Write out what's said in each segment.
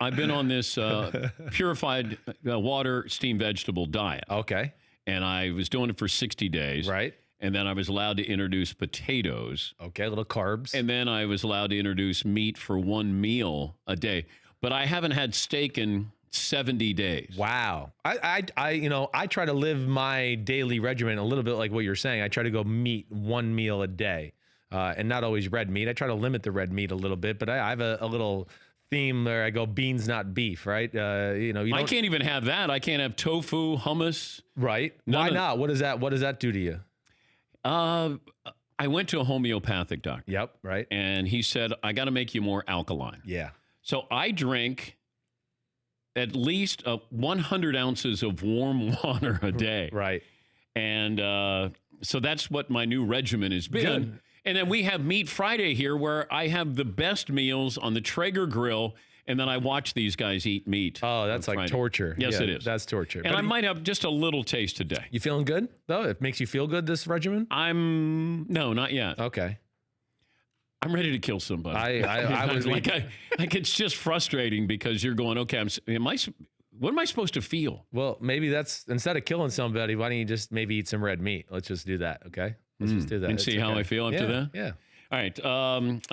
I've been on this purified water steamed vegetable diet. Okay. And I was doing it for 60 days. Right. And then I was allowed to introduce potatoes. Okay, little carbs. And then I was allowed to introduce meat for one meal a day. But I haven't had steak in 70 days. Wow. I try to live my daily regimen a little bit like what you're saying. I try to go meat one meal a day, and not always red meat. I try to limit the red meat a little bit, but I have a little theme where I go beans, not beef, right? I can't even have that. I can't have tofu, hummus. Right. Why not? What does that do to you? I went to a homeopathic doctor. Yep, right. And he said, I got to make you more alkaline. Yeah. So I drink at least 100 ounces of warm water a day. Right. And so that's what my new regimen has been. Good. And then we have Meat Friday here where I have the best meals on the Traeger grill. And then I watch these guys eat meat. Oh, that's like torture. Yes, it is. That's torture. And I might have just a little taste today. You feeling good, though? It makes you feel good, this regimen? No, not yet. Okay. I'm ready to kill somebody. I was like it's just frustrating because you're going, okay, what am I supposed to feel? Well, maybe that's, instead of killing somebody, why don't you just maybe eat some red meat? Let's just do that, okay? Let's just do that. And see how I feel after that? Yeah. All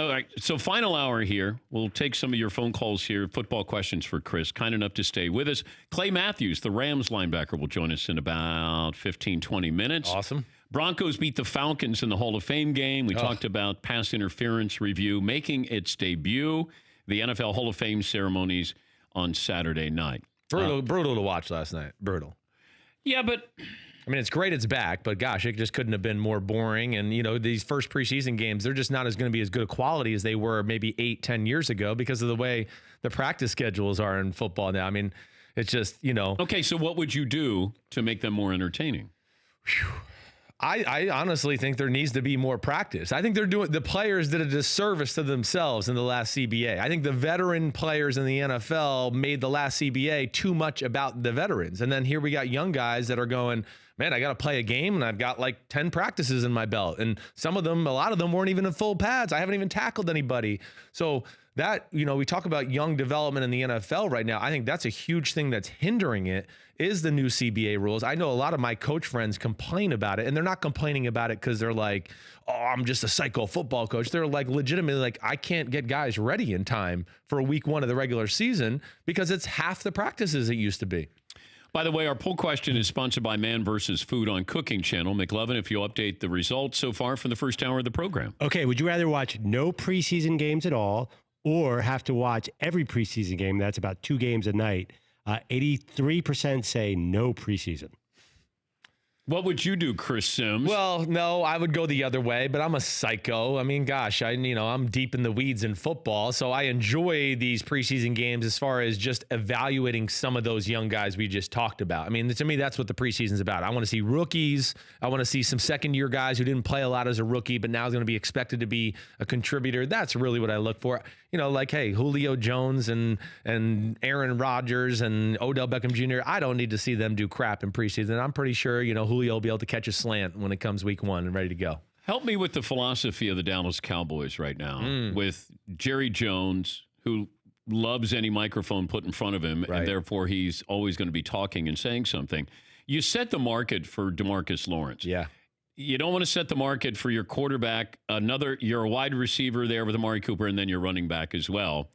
right. So final hour here. We'll take some of your phone calls here. Football questions for Chris. Kind enough to stay with us. Clay Matthews, the Rams linebacker, will join us in about 15, 20 minutes. Awesome. Broncos beat the Falcons in the Hall of Fame game. We talked about pass interference review making its debut. The NFL Hall of Fame ceremonies on Saturday night. Brutal to watch last night. Brutal. Yeah, but I mean, it's great it's back, but gosh, it just couldn't have been more boring. And, these first preseason games, they're just not going to be as good a quality as they were maybe 8-10 years ago because of the way the practice schedules are in football now. I mean, it's just, Okay, so what would you do to make them more entertaining? I honestly think there needs to be more practice. I think the players did a disservice to themselves in the last CBA. I think the veteran players in the NFL made the last CBA too much about the veterans. And then here we got young guys that are going, man, I got to play a game and I've got like 10 practices in my belt. And a lot of them weren't even in full pads. I haven't even tackled anybody. So that, we talk about young development in the NFL right now. I think that's a huge thing that's hindering it is the new CBA rules. I know a lot of my coach friends complain about it, and they're not complaining about it because they're like, oh, I'm just a psycho football coach. They're like legitimately like, I can't get guys ready in time for week 1 of the regular season because it's half the practices it used to be. By the way, our poll question is sponsored by Man vs. Food on Cooking Channel. McLovin, if you'll update the results so far from the first hour of the program. Okay, would you rather watch no preseason games at all or have to watch every preseason game? That's about 2 games a night. 83% say no preseason. What would you do, Chris Sims? Well, no, I would go the other way, but I'm a psycho. I mean, gosh, I'm deep in the weeds in football, so I enjoy these preseason games as far as just evaluating some of those young guys we just talked about. I mean, to me, that's what the preseason's about. I want to see rookies. I want to see some second-year guys who didn't play a lot as a rookie, but now is going to be expected to be a contributor. That's really what I look for. Like, hey, Julio Jones and Aaron Rodgers and Odell Beckham Jr., I don't need to see them do crap in preseason. I'm pretty sure, Julio will be able to catch a slant when it comes week 1 and ready to go. Help me with the philosophy of the Dallas Cowboys right now with Jerry Jones, who loves any microphone put in front of him, and therefore he's always going to be talking and saying something. You set the market for DeMarcus Lawrence. Yeah. You don't want to set the market for your quarterback, you're a wide receiver there with Amari Cooper, and then your running back as well.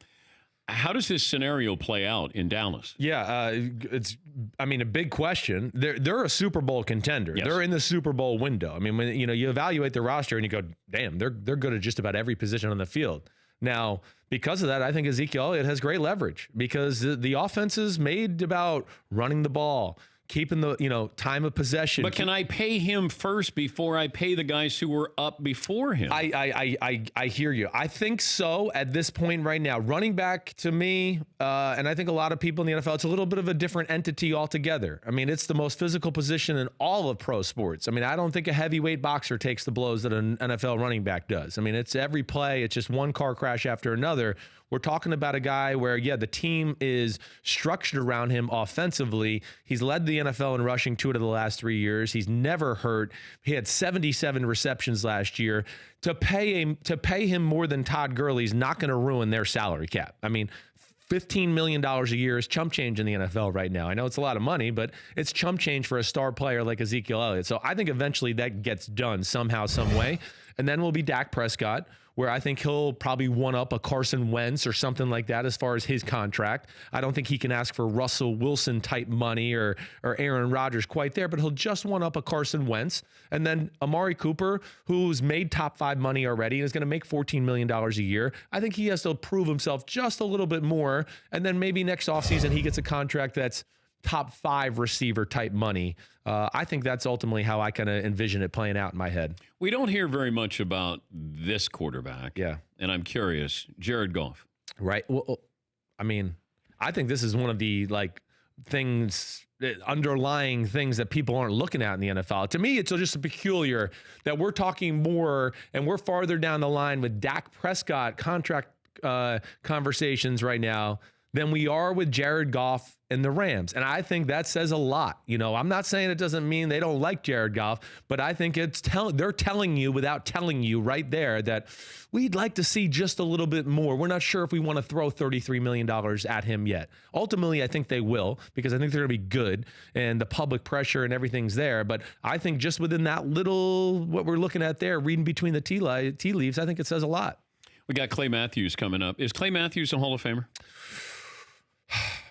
How does this scenario play out in Dallas? Yeah, it's a big question. They're a Super Bowl contender. Yes. They're in the Super Bowl window. I mean, when you evaluate the roster and you go, damn, they're good at just about every position on the field. Now, because of that, I think Ezekiel Elliott has great leverage because the offense is made about running the ball, keeping the time of possession. But can I pay him first before I pay the guys who were up before him? I hear you. I think so at this point right now. Running back to me, and I think a lot of people in the NFL, it's a little bit of a different entity altogether. I mean, it's the most physical position in all of pro sports. I mean, I don't think a heavyweight boxer takes the blows that an NFL running back does. I mean, it's every play. It's just one car crash after another. We're talking about a guy where, the team is structured around him offensively. He's led the NFL in rushing 2 out of the last 3 years. He's never hurt. He had 77 receptions last year. To pay him more than Todd Gurley's not going to ruin their salary cap. I mean, $15 million a year is chump change in the NFL right now. I know it's a lot of money, but it's chump change for a star player like Ezekiel Elliott. So I think eventually that gets done somehow, some way. And then will be Dak Prescott, where I think he'll probably one up a Carson Wentz or something like that as far as his contract. I don't think he can ask for Russell Wilson type money or Aaron Rodgers quite there, but he'll just one up a Carson Wentz. And then Amari Cooper, who's made top 5 money already and is going to make $14 million a year. I think he has to prove himself just a little bit more. And then maybe next offseason he gets a contract that's top 5 receiver type money. I think that's ultimately how I kind of envision it playing out in my head. We don't hear very much about this quarterback. Yeah. And I'm curious, Jared Goff. Right. Well, I mean, I think this is one of the underlying things that people aren't looking at in the NFL. To me, it's just peculiar that we're talking more and we're farther down the line with Dak Prescott contract conversations right now than we are with Jared Goff and the Rams. And I think that says a lot. I'm not saying it doesn't mean they don't like Jared Goff, but I think they're telling you without telling you right there that we'd like to see just a little bit more. We're not sure if we want to throw $33 million at him yet. Ultimately, I think they will, because I think they're going to be good and the public pressure and everything's there. But I think just within that little, what we're looking at there, reading between the tea leaves, I think it says a lot. We got Clay Matthews coming up. Is Clay Matthews a Hall of Famer?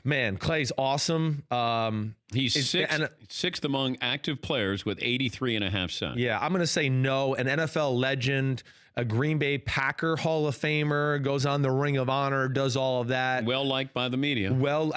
Man, Clay's awesome. He's sixth among active players with 83.5 sacks. Yeah, I'm going to say no. An NFL legend, a Green Bay Packer Hall of Famer, goes on the Ring of Honor, does all of that. Well liked by the media. Well,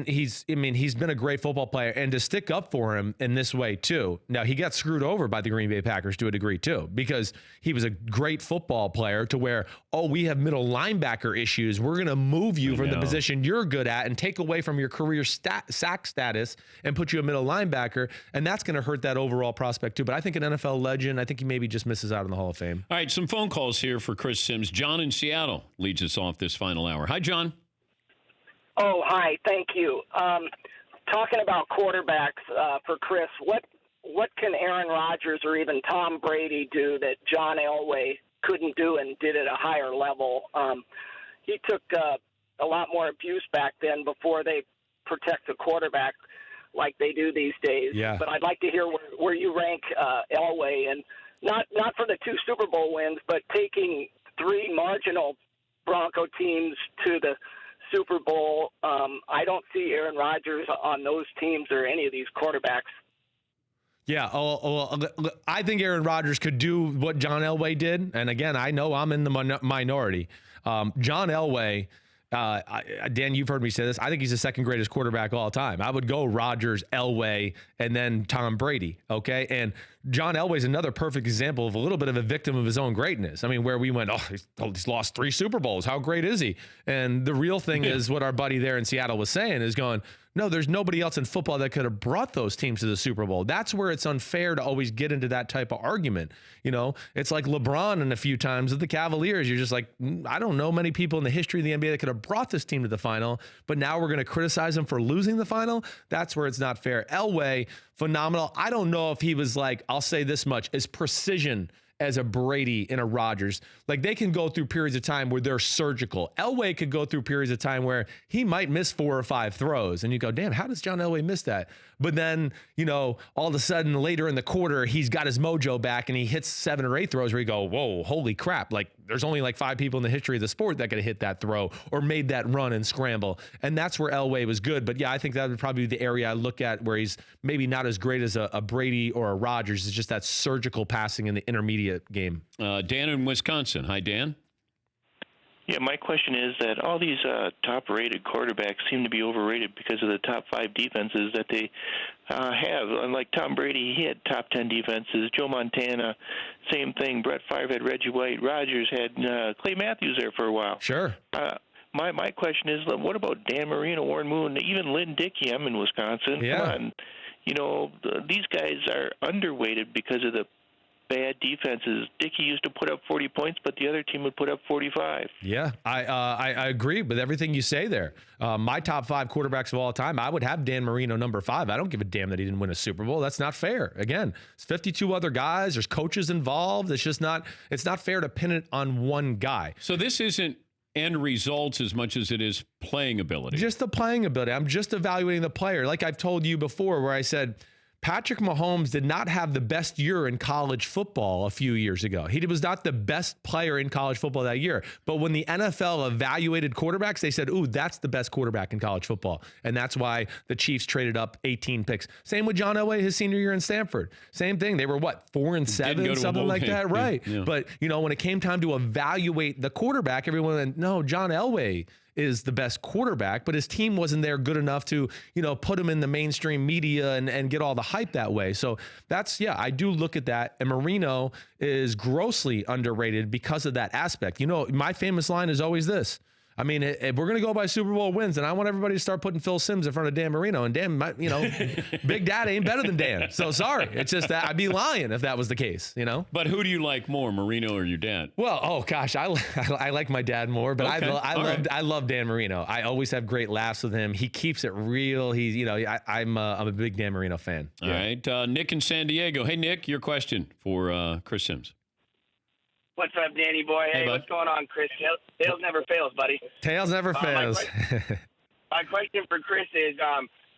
he's been a great football player, and to stick up for him in this way too. Now, he got screwed over by the Green Bay Packers to a degree too, because he was a great football player to where, we have middle linebacker issues. We're going to move you from the position you're good at and take away from your career sack status and put you a middle linebacker, and that's going to hurt that overall prospect too. But I think an NFL legend, I think he maybe just misses out on the Hall of Fame. All right, some phone calls here for Chris Sims. John in Seattle leads us off this final hour. Hi, John. Oh, hi. Thank you. Talking about quarterbacks for Chris, what can Aaron Rodgers or even Tom Brady do that John Elway couldn't do and did at a higher level? He took a lot more abuse back then before they protect the quarterback like they do these days. Yeah. But I'd like to hear where you rank Elway, and not for the 2 Super Bowl wins, but taking 3 marginal Bronco teams to the Super Bowl. I don't see Aaron Rodgers on those teams or any of these quarterbacks. Yeah, I think Aaron Rodgers could do what John Elway did. And again, I know I'm in the minority. John Elway, Dan, you've heard me say this. I think he's the second greatest quarterback of all time. I would go Rodgers, Elway, and then Tom Brady. Okay. And John Elway's another perfect example of a little bit of a victim of his own greatness. I mean, where we went, he's lost 3 Super Bowls. How great is he? And the real thing is what our buddy there in Seattle was saying is going, no, there's nobody else in football that could have brought those teams to the Super Bowl. That's where it's unfair to always get into that type of argument. It's like LeBron and a few times with the Cavaliers. You're just like, I don't know many people in the history of the NBA that could have brought this team to the final, but now we're going to criticize him for losing the final. That's where it's not fair. Elway, phenomenal. I don't know if he was like, I'll say this much, as precision as a Brady and a Rodgers. Like, they can go through periods of time where they're surgical. Elway could go through periods of time where he might miss 4 or 5 throws. And you go, damn, how does John Elway miss that? But then, all of a sudden later in the quarter, he's got his mojo back and he hits 7 or 8 throws where you go, whoa, holy crap. Like, there's only like 5 people in the history of the sport that could have hit that throw or made that run and scramble. And that's where Elway was good. But yeah, I think that would probably be the area I look at where he's maybe not as great as a Brady or a Rodgers. It's just that surgical passing in the intermediate game. Dan in Wisconsin. Hi, Dan. Yeah, my question is that all these top-rated quarterbacks seem to be overrated because of the top 5 defenses that they have. Unlike Tom Brady, he had top 10 defenses. Joe Montana, same thing. Brett Favre had Reggie White. Rodgers had Clay Matthews there for a while. Sure. My question is, what about Dan Marino, Warren Moon, even Lynn Dickey? I'm in Wisconsin. Yeah. Come on. These guys are underweighted because of the bad defenses. Dickey used to put up 40 points, but the other team would put up 45. Yeah, I agree with everything you say there. My top 5 quarterbacks of all time, I would have Dan Marino number 5. I don't give a damn that he didn't win a Super Bowl. That's not fair. Again, it's 52 other guys. There's coaches involved. It's not fair to pin it on one guy. So this isn't end results as much as it is playing ability. Just the playing ability. I'm just evaluating the player. Like I've told you before, where I said Patrick Mahomes did not have the best year in college football a few years ago. He was not the best player in college football that year. But when the NFL evaluated quarterbacks, they said, ooh, that's the best quarterback in college football. And that's why the Chiefs traded up 18 picks. Same with John Elway, his senior year in Stanford. Same thing. They were, 4-7, something like that? Right. Yeah. But, when it came time to evaluate the quarterback, everyone went, no, John Elway is the best quarterback, but his team wasn't there good enough to, put him in the mainstream media and get all the hype that way. So I do look at that. And Marino is grossly underrated because of that aspect. My famous line is always this. I mean, if we're going to go by Super Bowl wins, then I want everybody to start putting Phil Simms in front of Dan Marino. And Dan, Big Dad ain't better than Dan. So sorry. It's just that I'd be lying if that was the case, But who do you like more, Marino or your dad? Well, oh gosh, I like my dad more, but okay. I love Dan Marino. I always have great laughs with him. He keeps it real. He's, I'm a big Dan Marino fan. All right. Nick in San Diego. Hey, Nick, your question for Chris Simms. What's up, Danny boy? Hey, what's going on, Chris? Tails never fails, buddy. Tails never fails. My question for Chris is,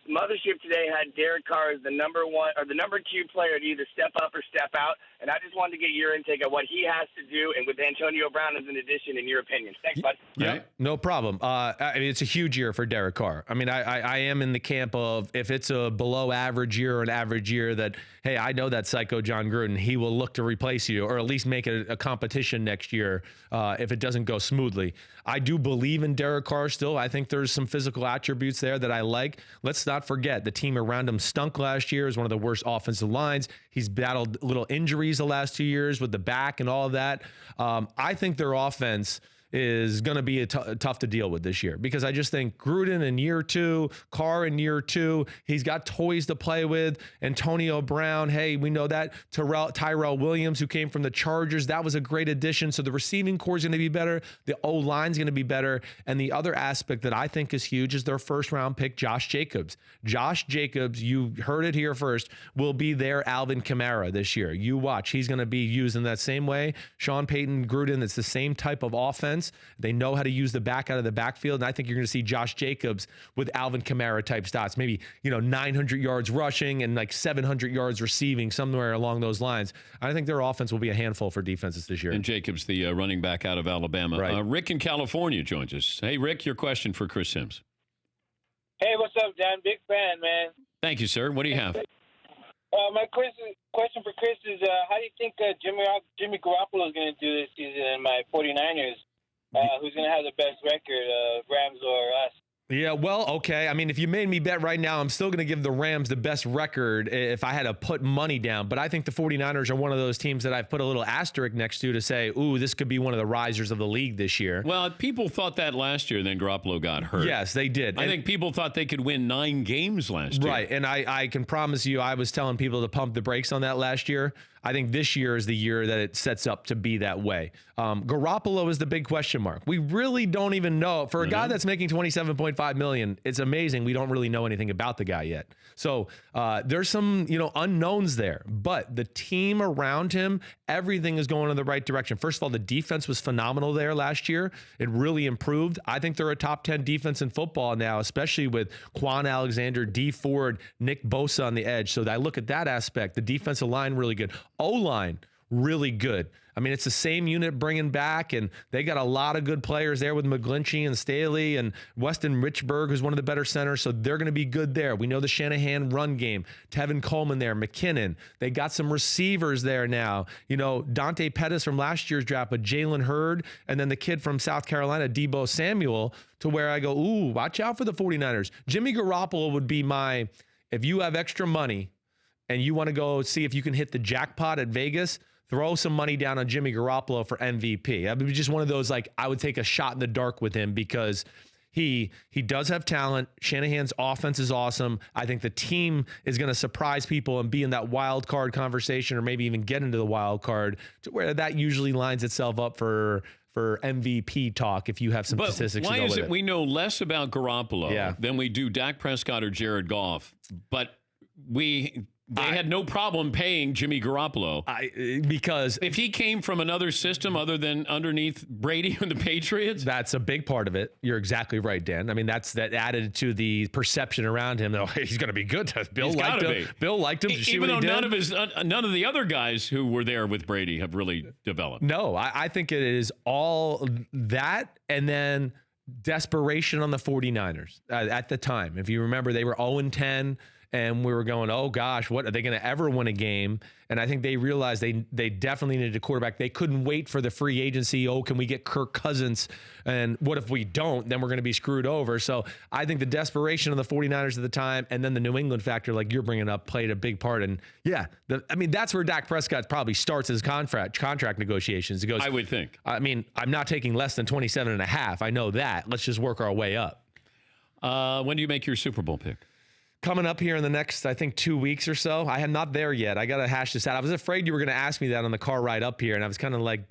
Mothership today had Derek Carr as the number 1 or the number 2 player to either step up or step out, and I just wanted to get your intake of what he has to do, and with Antonio Brown as an addition, in your opinion. Thanks, bud. Yeah, no problem. It's a huge year for Derek Carr. I mean, I am in the camp of if it's a below average year or an average year that, hey, I know that psycho John Gruden, he will look to replace you or at least make it a competition next year if it doesn't go smoothly. I do believe in Derek Carr still. I think there's some physical attributes there that I like. Let's not forget the team around him stunk last year. Is one of the worst offensive lines. He's battled little injuries the last 2 years with the back and all of that. I think their offense is going to be tough to deal with this year because I just think Gruden in year 2, Carr in year 2, he's got toys to play with. Antonio Brown, hey, we know that. Tyrell Williams, who came from the Chargers, that was a great addition. So the receiving core is going to be better. The O-line is going to be better. And the other aspect that I think is huge is their first-round pick, Josh Jacobs. Josh Jacobs, you heard it here first, will be their Alvin Kamara this year. You watch. He's going to be used in that same way. Sean Payton, Gruden, it's the same type of offense. They know how to use the back out of the backfield. And I think you're going to see Josh Jacobs with Alvin Kamara type stats, maybe, 900 yards rushing and like 700 yards receiving, somewhere along those lines. I think their offense will be a handful for defenses this year. And Jacobs, the running back out of Alabama. Right. Rick in California joins us. Hey, Rick, your question for Chris Simms. Hey, what's up, Dan? Big fan, man. Thank you, sir. What do you have? My question for Chris is, how do you think Jimmy Garoppolo is going to do this season in my 49ers? Who's going to have the best record, Rams or us? Yeah, well, okay. I mean, if you made me bet right now, I'm still going to give the Rams the best record if I had to put money down. But I think the 49ers are one of those teams that I've put a little asterisk next to say, ooh, this could be one of the risers of the league this year. Well, people thought that last year, then Garoppolo got hurt. Yes, they did. I think people thought they could win 9 games last year. Right, and I can promise you, I was telling people to pump the brakes on that last year. I think this year is the year that it sets up to be that way. Garoppolo is the big question mark. We really don't even know. For a guy that's making $27.5 million, it's amazing. We don't really know anything about the guy yet. So there's some unknowns there. But the team around him, everything is going in the right direction. First of all, the defense was phenomenal there last year. It really improved. I think they're a top 10 defense in football now, especially with Quan Alexander, D Ford, Nick Bosa on the edge. So I look at that aspect. The defensive line really good. O-line, really good. I mean, it's the same unit bringing back, and they got a lot of good players there with McGlinchey and Staley and Weston Richburg, who's one of the better centers, so they're going to be good there. We know the Shanahan run game. Tevin Coleman there, McKinnon. They got some receivers there now. Dante Pettis from last year's draft, but Jalen Hurd, and then the kid from South Carolina, Deebo Samuel, to where I go, ooh, watch out for the 49ers. Jimmy Garoppolo would be if you have extra money, and you want to go see if you can hit the jackpot at Vegas, throw some money down on Jimmy Garoppolo for MVP. That would be just one of those, I would take a shot in the dark with him because he does have talent. Shanahan's offense is awesome. I think the team is going to surprise people and be in that wild card conversation or maybe even get into the wild card to where that usually lines itself up for MVP talk if you have some statistics. Why is it we know less about Garoppolo Yeah. than we do Dak Prescott or Jared Goff, but we They had no problem paying Jimmy Garoppolo. Because if he came from another system other than underneath Brady and the Patriots. That's a big part of it. You're exactly right, Dan. I mean, that added to the perception around him. Oh, he's going to be good. Bill liked him. Bill liked him. Even though none of the other guys who were there with Brady have really developed. No, I think it is all that and then desperation on the 49ers at the time. If you remember, they were 0-10. And we were going, oh, gosh, what are they going to ever win a game? And I think they realized they definitely needed a quarterback. They couldn't wait for the free agency. Oh, can we get Kirk Cousins? And what if we don't? Then we're going to be screwed over. So I think the desperation of the 49ers at the time and then the New England factor, like you're bringing up, played a big part. And, yeah, that's where Dak Prescott probably starts his contract negotiations. He goes, I would think. I mean, I'm not taking less than 27.5. I know that. Let's just work our way up. When do you make your Super Bowl pick? Coming up here in the next, I think, 2 weeks or so. I am not there yet. I got to hash this out. I was afraid you were going to ask me that on the car ride up here, and I was kind of like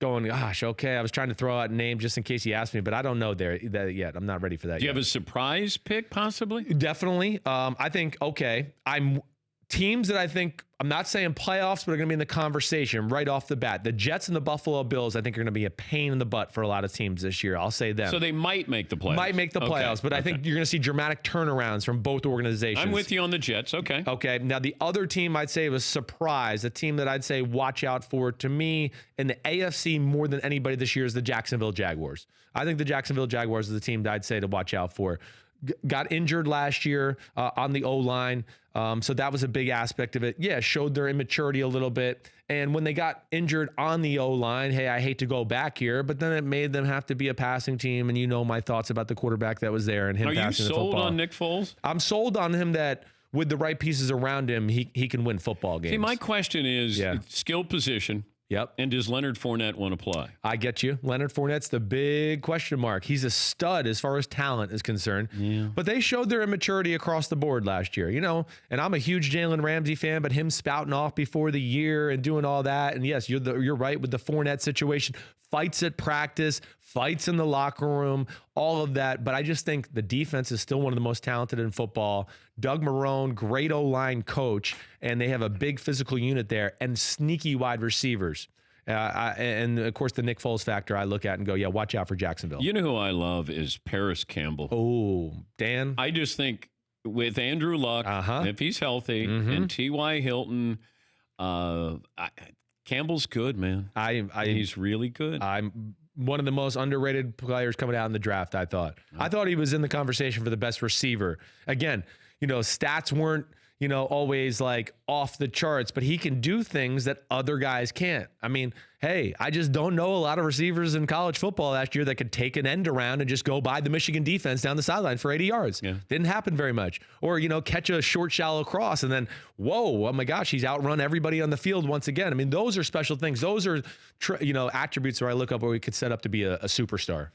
going, gosh, okay. I was trying to throw out names just in case you asked me, but I don't know that yet. I'm not ready for that yet. Do you have a surprise pick, possibly? Definitely. I think, okay, teams that I think, I'm not saying playoffs, but are going to be in the conversation right off the bat. The Jets and the Buffalo Bills, I think, are going to be a pain in the butt for a lot of teams this year. I'll say them. So they might make the playoffs. Might make the playoffs, but I think you're going to see dramatic turnarounds from both organizations. I'm with you on the Jets. Okay. Okay. Now, the other team I'd say was surprise. A team that I'd say watch out for, to me, in the AFC more than anybody this year is the Jacksonville Jaguars. I think the Jacksonville Jaguars is the team that I'd say to watch out for. Got injured last year on the O-line. So that was a big aspect of it. Yeah, showed their immaturity a little bit. And when they got injured on the O-line, hey, I hate to go back here, but then it made them have to be a passing team. And you know my thoughts about the quarterback that was there and him passing the football. Are you sold on Nick Foles? I'm sold on him that with the right pieces around him, he can win football games. See, my question is skill position. Yep. And does Leonard Fournette want to play? I get you. Leonard Fournette's the big question mark. He's a stud as far as talent is concerned. Yeah. But they showed their immaturity across the board last year, and I'm a huge Jalen Ramsey fan, but him spouting off before the year and doing all that. And yes, you're right with the Fournette situation. Fights at practice, fights in the locker room, all of that. But I just think the defense is still one of the most talented in football. Doug Marrone, great O-line coach, and they have a big physical unit there and sneaky wide receivers. And, of course, the Nick Foles factor I look at and go, yeah, watch out for Jacksonville. You know who I love is Paris Campbell. Oh, Dan? I just think with Andrew Luck, if he's healthy, and T.Y. Hilton, Campbell's good, man. He's really good. I'm one of the most underrated players coming out in the draft, I thought. I thought he was in the conversation for the best receiver. Again, stats weren't, always like off the charts, but he can do things that other guys can't. I mean, hey, I just don't know a lot of receivers in college football last year that could take an end around and just go by the Michigan defense down the sideline for 80 yards. Yeah. Didn't happen very much. Or, catch a short, shallow cross and then, whoa, oh my gosh, he's outrun everybody on the field once again. I mean, those are special things. Those are, attributes where I look up where we could set up to be a superstar.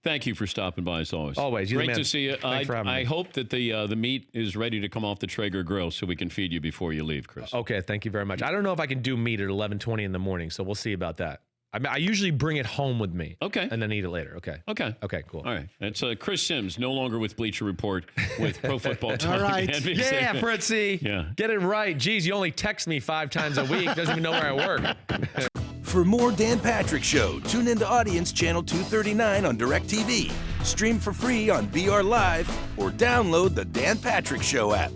Thank you for stopping by, as always. Always. Great to see you. I hope that the meat is ready to come off the Traeger grill so we can feed you before you leave, Chris. Okay, thank you very much. I don't know if I can do meat at 11:20 in the morning, so we'll see about that. I usually bring it home with me. Okay. And then eat it later. Okay. Okay, cool. All right. It's Chris Sims, no longer with Bleacher Report, with Pro Football Talk. All right. Yeah, Fritzy. Yeah. Get it right. Geez, you only text me 5 times a week. Doesn't even know where I work. For more Dan Patrick Show, tune into Audience Channel 239 on DirecTV. Stream for free on BR Live or download the Dan Patrick Show app.